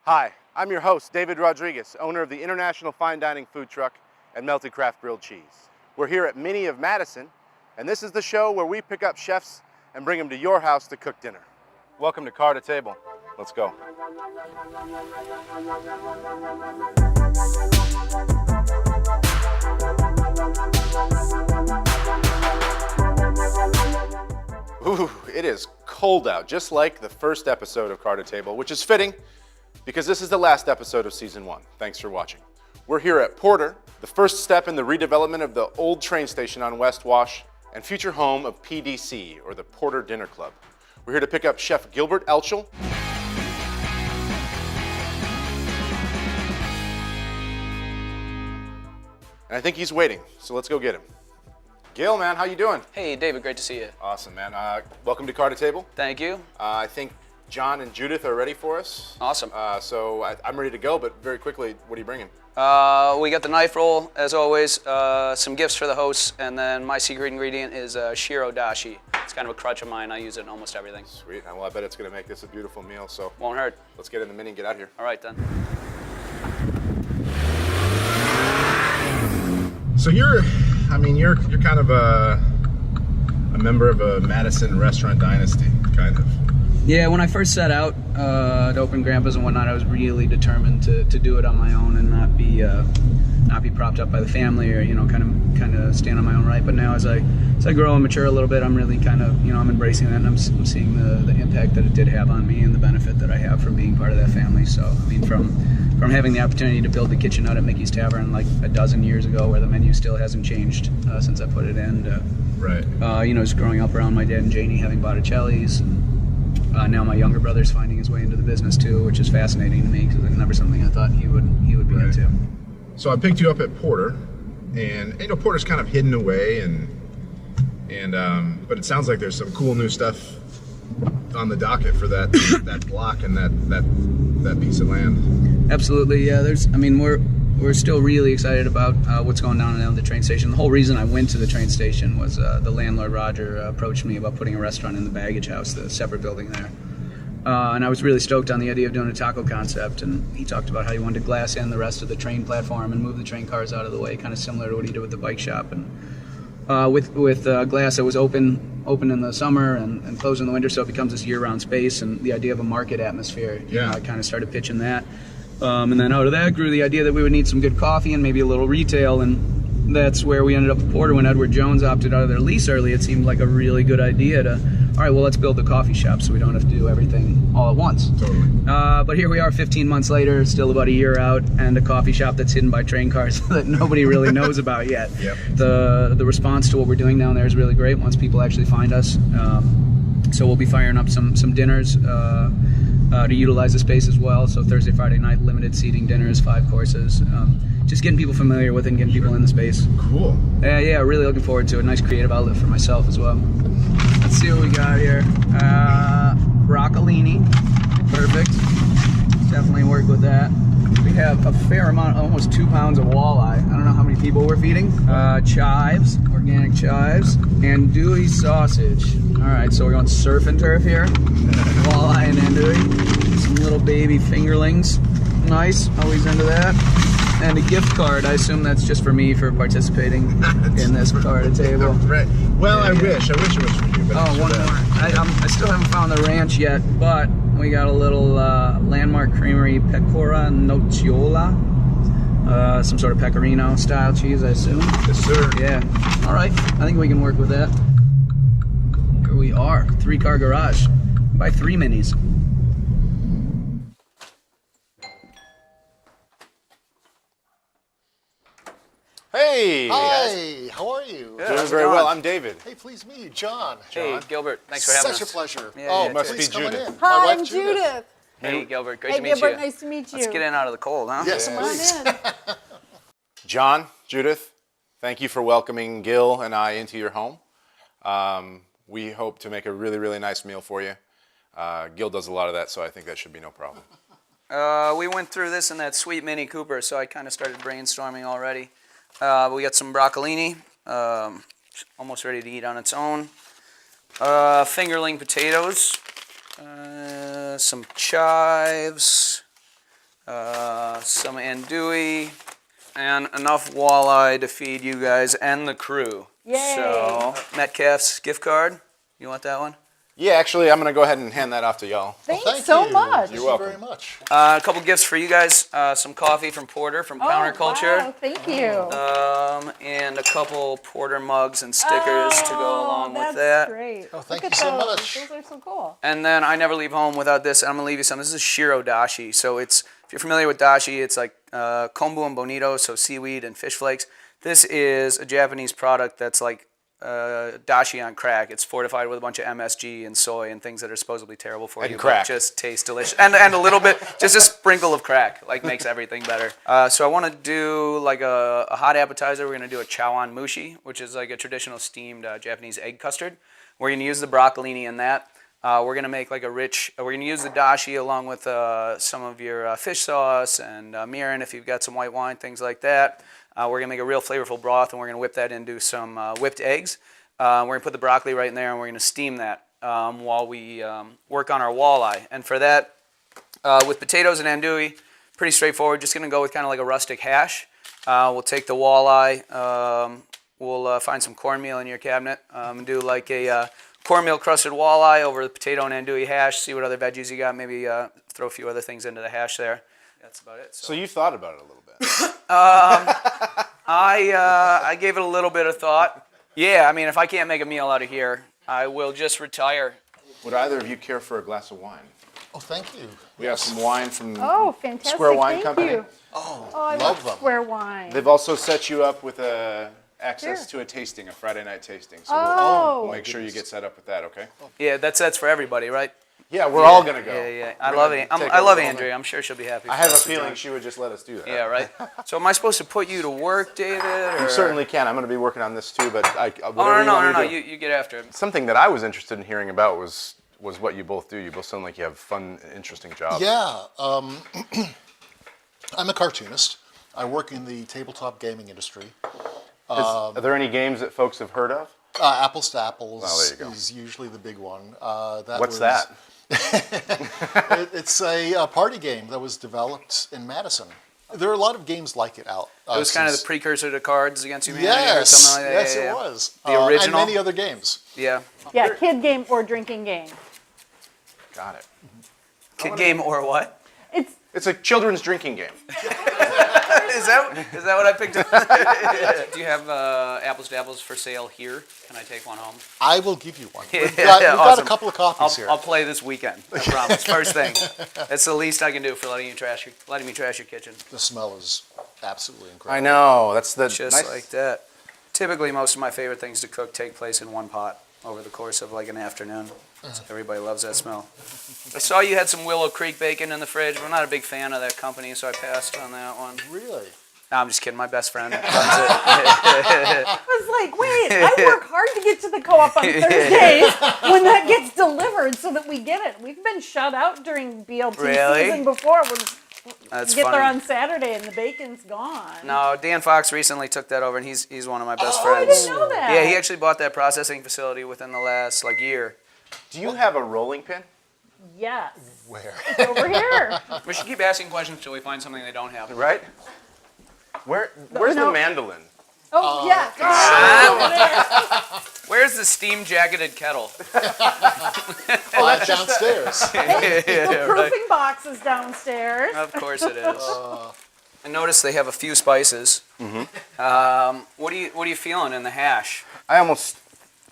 Hi, I'm your host, David Rodriguez, owner of the international fine dining food truck and Melted Craft Grilled Cheese. We're here at MINI of Madison, and this is the show where we pick up chefs and bring them to your house to cook dinner. Welcome to Car to Table. Let's go. Ooh, it is cold out, just like the first episode of Car to Table, which is fitting because this is the last episode of season 1. Thanks for watching. We're here at Porter, the first step in the redevelopment of the old train station on West Wash and future home of PDC, or the Porter Dinner Club. We're here to pick up Chef Gilbert Altschul. And I think he's waiting, so let's go get him. Gil, man, how you doing? Hey, David, great to see you. Awesome, man. Welcome to Car to Table. Thank you. I think John and Judith are ready for us. Awesome. So I'm ready to go, but very quickly, what are you bringing? We got the knife roll, as always, some gifts for the hosts, and then my secret ingredient is Shiro Dashi. It's kind of a crutch of mine. I use it in almost everything. Sweet. Well, I bet it's going to make this a beautiful meal, so won't hurt. Let's get in the mini and get out of here. All right, then. So you're kind of a member of a Madison restaurant dynasty, kind of. Yeah, when I first set out to open Grampa's and whatnot, I was really determined to do it on my own and not be propped up by the family, or kind of stand on my own right. But now as I grow and mature a little bit, I'm really kind of I'm embracing that, and I'm seeing the impact that it did have on me and the benefit that I have from being part of that family. So I mean, from having the opportunity to build the kitchen out at Mickey's Tavern like a dozen years ago, where the menu still hasn't changed since I put it in. Right. Just growing up around my dad and Janie having Botticelli's. Now my younger brother's finding his way into the business too, which is fascinating to me because it's never something I thought he would be right. into. So I picked you up at Porter, and Porter's kind of hidden away, but it sounds like there's some cool new stuff on the docket for that block and that piece of land. Absolutely, yeah. We're still really excited about what's going on at the train station. The whole reason I went to the train station was the landlord, Roger, approached me about putting a restaurant in the baggage house, the separate building there. And I was really stoked on the idea of doing a taco concept, and he talked about how he wanted to glass in the rest of the train platform and move the train cars out of the way, kind of similar to what he did with the bike shop. And with glass that was open in the summer and closed in the winter, so it becomes this year-round space, and the idea of a market atmosphere. Yeah. I kind of started pitching that. And then out of that grew the idea that we would need some good coffee and maybe a little retail, and that's where we ended up at Porter. When Edward Jones opted out of their lease early, it seemed like a really good idea to, all right, well, let's build the coffee shop so we don't have to do everything all at once. Totally. But here we are 15 months later, still about a year out, and a coffee shop that's hidden by train cars that nobody really knows about yet. Yep. The response to what we're doing down there is really great once people actually find us. So we'll be firing up some dinners to utilize the space as well. So Thursday, Friday night, limited seating dinners, 5 courses. Just getting people familiar with it and getting people in the space. Cool. Yeah, really looking forward to it. Nice creative outlet for myself as well. Let's see what we got here. Broccolini. Perfect. Definitely work with that. We have a fair amount, almost 2 pounds of walleye. I don't know how many people we're feeding. Chives, organic chives, andouille sausage. All right, so we're going surf and turf here. Walleye and andouille. Some little baby fingerlings. Nice, always into that. And a gift card. I assume that's just for me for participating in this Car to Table. Right. Well, yeah. I wish it was for you. But one more. I still haven't found the ranch yet, but we got a little Landmark Creamery Pecora Nocciola. Some sort of pecorino style cheese, I assume. Yes, sir. Yeah. All right. I think we can work with that. Here we are. 3-car garage. Buy 3 minis. Hey! Hi, how are you? Doing very well. I'm David. Hey, pleased to meet you, John. Hey, Gilbert. Thanks for having us. Such a pleasure. Yeah, must please be come on Judith. in. My Hi, wife, I'm Judith. Hey, Gilbert. Great Hey, to meet Gilbert, you. nice to meet you. Let's get in out of the cold, huh? Yes, Come please. on in. John, Judith, thank you for welcoming Gil and I into your home. We hope to make a really, really nice meal for you. Gil does a lot of that, so I think that should be no problem. We went through this in that sweet Mini Cooper, so I kind of started brainstorming already. We got some broccolini, almost ready to eat on its own. Fingerling potatoes, some chives, some andouille, and enough walleye to feed you guys and the crew. Yay. So, Metcalfe's gift card. You want that one? Yeah, actually, I'm going to go ahead and hand that off to y'all. Thanks Thank so you. much. Thank You're you very welcome. much. A couple gifts for you guys. Some coffee from Porter from Counterculture. Wow, thank you. And a couple Porter mugs and stickers to go along with that's that. Great. Oh, thank Look you at so those. much. Those are so cool. And then I never leave home without this. I'm gonna leave you some. This is Shiro Dashi. So it's, if you're familiar with dashi, it's like kombu and bonito, so seaweed and fish flakes. This is a Japanese product that's like dashi on crack. It's fortified with a bunch of MSG and soy and things that are supposedly terrible for And you, crack. but just taste delicious. And a little bit, just a sprinkle of crack, like makes everything better. So I want to do like a hot appetizer. We're gonna do a Chawanmushi, which is like a traditional steamed Japanese egg custard. We're gonna use the broccolini in that. We're gonna make like a rich. We're gonna use the dashi along with some of your fish sauce and mirin if you've got some white wine, things like that. We're gonna make a real flavorful broth, and we're gonna whip that into some whipped eggs. We're gonna put the broccoli right in there, and we're gonna steam that while we work on our walleye. And for that, with potatoes and andouille, pretty straightforward. Just gonna go with kind of like a rustic hash. We'll take the walleye. We'll find some cornmeal in your cabinet and do like a cornmeal crusted walleye over the potato and andouille hash. See what other veggies you got. Maybe throw a few other things into the hash there. That's about it. So you thought about it a little bit. I gave it a little bit of thought. Yeah, I mean, if I can't make a meal out of here, I will just retire. Would either of you care for a glass of wine? Oh, thank you. We have some wine from Oh, fantastic. Square Wine thank Company. you. Oh, Oh, I love love them. Square Wine. They've also set you up with access Sure. to a tasting, a Friday night tasting. So Oh. we'll make sure you get set up with that, okay? Yeah, that's for everybody, right? Yeah, we're all gonna go. Yeah. We're I love gonna it. take I a love moment. Andrea. I'm sure she'll be happy. I for have a us to feeling join. she would just let us do that. Yeah, right. So am I supposed to put you to work, David? Or? You certainly can. I'm going to be working on this too, but Oh, whatever you want no. me to do. You get after it. Something that I was interested in hearing about was what you both do. You both sound like you have fun, interesting jobs. Yeah. I'm a cartoonist. I work in the tabletop gaming industry. Are there any games that folks have heard of? Apples to Apples Oh, there you go. is usually the big one. What's that? It's a party game that was developed in Madison. There are a lot of games like it out. It was kind of the precursor to Cards Against Humanity or Yes, something like that. yes, Yeah. it was. The original? And many other games. Yeah. Yeah, kid game or drinking game. Got it. Kid game or what? It's a children's drinking game. Is that what I picked up? Do you have apples to apples for sale here? Can I take one home? I will give you one. We've Yeah, got awesome. a couple of copies here. I'll play this weekend. I promise. First thing. That's the least I can do for letting me trash your kitchen. The smell is absolutely I incredible. know. That's the Just nice. like that. Typically, most of my favorite things to cook take place in one pot over the course of like an afternoon. Everybody loves that smell. I saw you had some Willow Creek bacon in the fridge. I'm not a big fan of that company, so I passed on that one. Really? No, I'm just kidding. My best friend runs it. I was like, wait, I work hard to get to the co-op on Thursdays when that gets delivered so that we get it. We've been shut out during BLT Really? season before. That's Get there funny. on Saturday and the bacon's gone. No, Dan Fox recently took that over, and he's one of my best Oh, I friends. didn't know that. Yeah, he actually bought that processing facility within the last year. Do you have a rolling pin? Yes. Where? It's over here. We should keep asking questions until we find something they don't have. Right? Where's No. the mandolin? Oh, yes. Oh, Where's the steam jacketed kettle? Downstairs. the proofing box is downstairs. Of course it is. I noticed they have a few spices. What are you feeling in the hash? I almost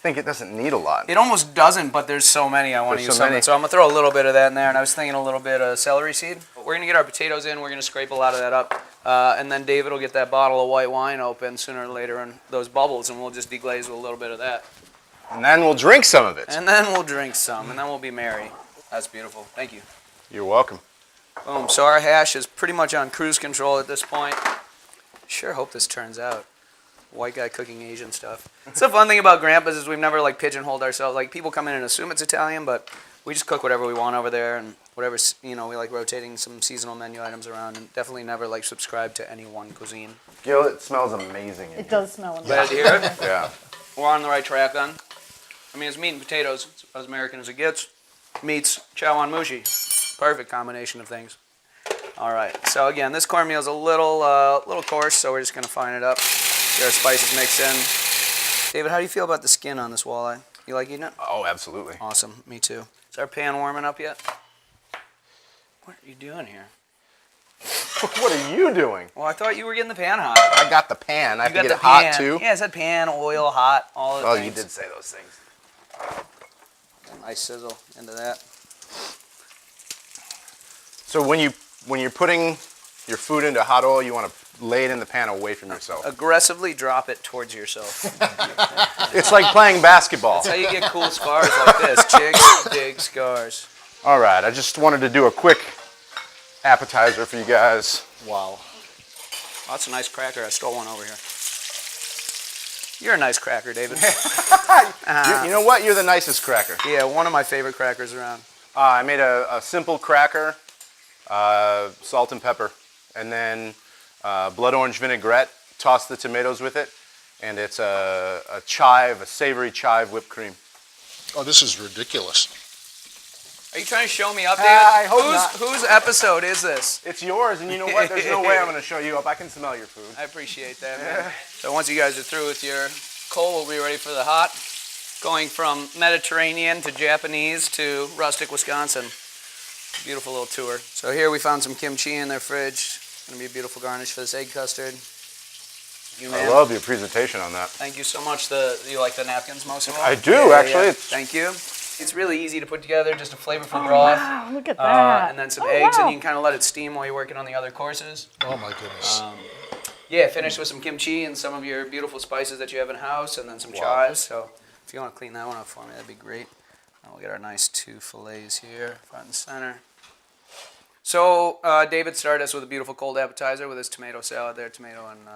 think it doesn't need a lot. It almost doesn't, but there's so many I want to There's use so something. many. So I'm gonna throw a little bit of that in there, and I was thinking a little bit of celery seed. We're gonna get our potatoes in. We're gonna scrape a lot of that up, and then David will get that bottle of white wine open sooner or later, and those bubbles, and we'll just deglaze with a little bit of that, And then we'll drink some of it. and then we'll drink some, and then we'll be merry. That's beautiful. Thank you. You're welcome. Boom. So our hash is pretty much on cruise control at this point. Sure hope this turns out. White guy cooking Asian stuff. It's the fun thing about Grampa's is we've never pigeonholed ourselves. People come in and assume it's Italian, but we just cook whatever we want over there, and whatever we like rotating some seasonal menu items around, and definitely never subscribe to any one cuisine. Gil, it smells amazing. In It does smell amazing. Glad to hear it. Yeah. We're on the right track then. I mean, it's meat and potatoes. It's as American as it gets. Meats, Chawanmushi. Perfect combination of things. All right. So again, this cornmeal is a little coarse, so we're just gonna fine it up. Get our spices mixed in. David, how do you feel about the skin on this walleye? You like eating it? Oh, absolutely. Awesome. Me too. Is our pan warming up yet? What are you doing here? What are you doing? Well, I thought you were getting the pan hot. I got the pan. I have You to got get the it hot pan. too. Yeah, it said pan, oil, hot, all the Oh, things. you did say those things. A nice sizzle into that. So when you're putting your food into hot oil, you want to lay it in the pan away from yourself. Aggressively drop it towards yourself. It's like playing basketball. That's how you get cool scars like this. Chicks dig scars. All right, I just wanted to do a quick appetizer for you guys. Wow. Oh, that's a nice cracker. I stole one over here. You're a nice cracker, David. You know what? You're the nicest cracker. Yeah, one of my favorite crackers around. I made a simple cracker, salt and pepper, and then blood orange vinaigrette. Toss the tomatoes with it, and it's a savory chive whipped cream. Oh, this is ridiculous. Are you trying to show me up, David? I hope not. Whose episode is this? It's yours, and you know what? There's no way I'm going to show you up. I can smell your food. I appreciate that, man. So once you guys are through with your coal, we'll be ready for the hot. Going from Mediterranean to Japanese to rustic Wisconsin. Beautiful little tour. So here we found some kimchi in their fridge. Gonna be a beautiful garnish for this egg custard. You, man. I love your presentation on that. Thank you so much. You like the napkins most of all? I do, actually. Yeah. Thank you. It's really easy to put together, just a flavorful broth. Wow, look at that. And then some Oh, eggs, wow. and you can kind of let it steam while you're working on the other courses. Oh my goodness. Yeah, finish with some kimchi and some of your beautiful spices that you have in house, and then some chives. So if you want to clean that one up for me, that'd be great. And we'll get our nice 2 fillets here, front and center. So David started us with a beautiful cold appetizer with his tomato salad there, tomato and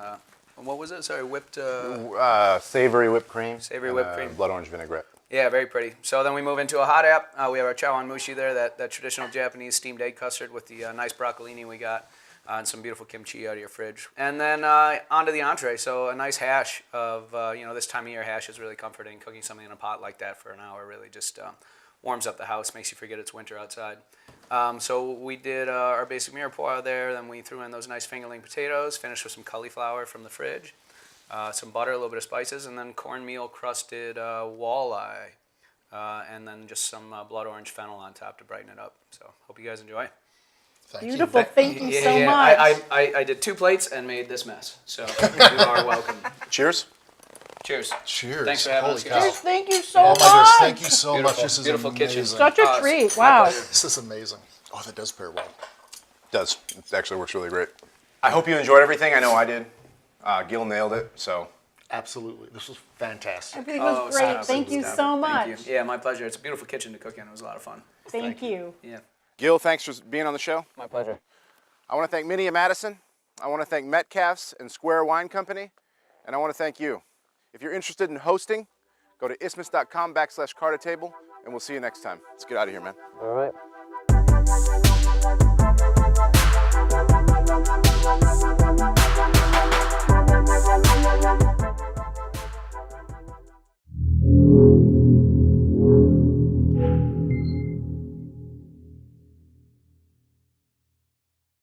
what was it? Sorry, whipped. Savory whipped cream. Savory and, whipped cream. Blood orange vinaigrette. Yeah, very pretty. So then we move into a hot app. We have our chawanmushi there, that traditional Japanese steamed egg custard with the nice broccolini we got, and some beautiful kimchi out of your fridge. And then onto the entree. So a nice hash of, this time of year hash is really comforting. Cooking something in a pot like that for an hour really just warms up the house, makes you forget it's winter outside. So we did our basic mirepoix there, then we threw in those nice fingerling potatoes, finished with some cauliflower from the fridge, some butter, a little bit of spices, and then cornmeal crusted walleye, and then just some blood orange fennel on top to brighten it up. So hope you guys enjoy. Thank Beautiful. you. Thank you so much. I did 2 plates and made this mess. So you are welcome. Cheers. Cheers. Cheers. Thanks for having Holy us, cow. guys. Cheers, thank you so Oh my much. goodness, thank you so much. Beautiful, This is beautiful amazing. kitchen. Such a treat. My Wow. pleasure. This is amazing. Oh, that does pair well. Does. It actually works really great. I hope you enjoyed everything. I know I did. Gil nailed it, so. Absolutely. This was fantastic. Everything was great. stop. Thank you Stop. so much. Thank you. Yeah, my pleasure. It's a beautiful kitchen to cook in. It was a lot of fun. Thank you. Yeah. Gil, thanks for being on the show. My pleasure. I want to thank MINI of Madison. I want to thank Metcalfe's and Square Wine Company. And I want to thank you. If you're interested in hosting, go to isthmus.com/card-a-table, and we'll see you next time. Let's get out of here, man. All right.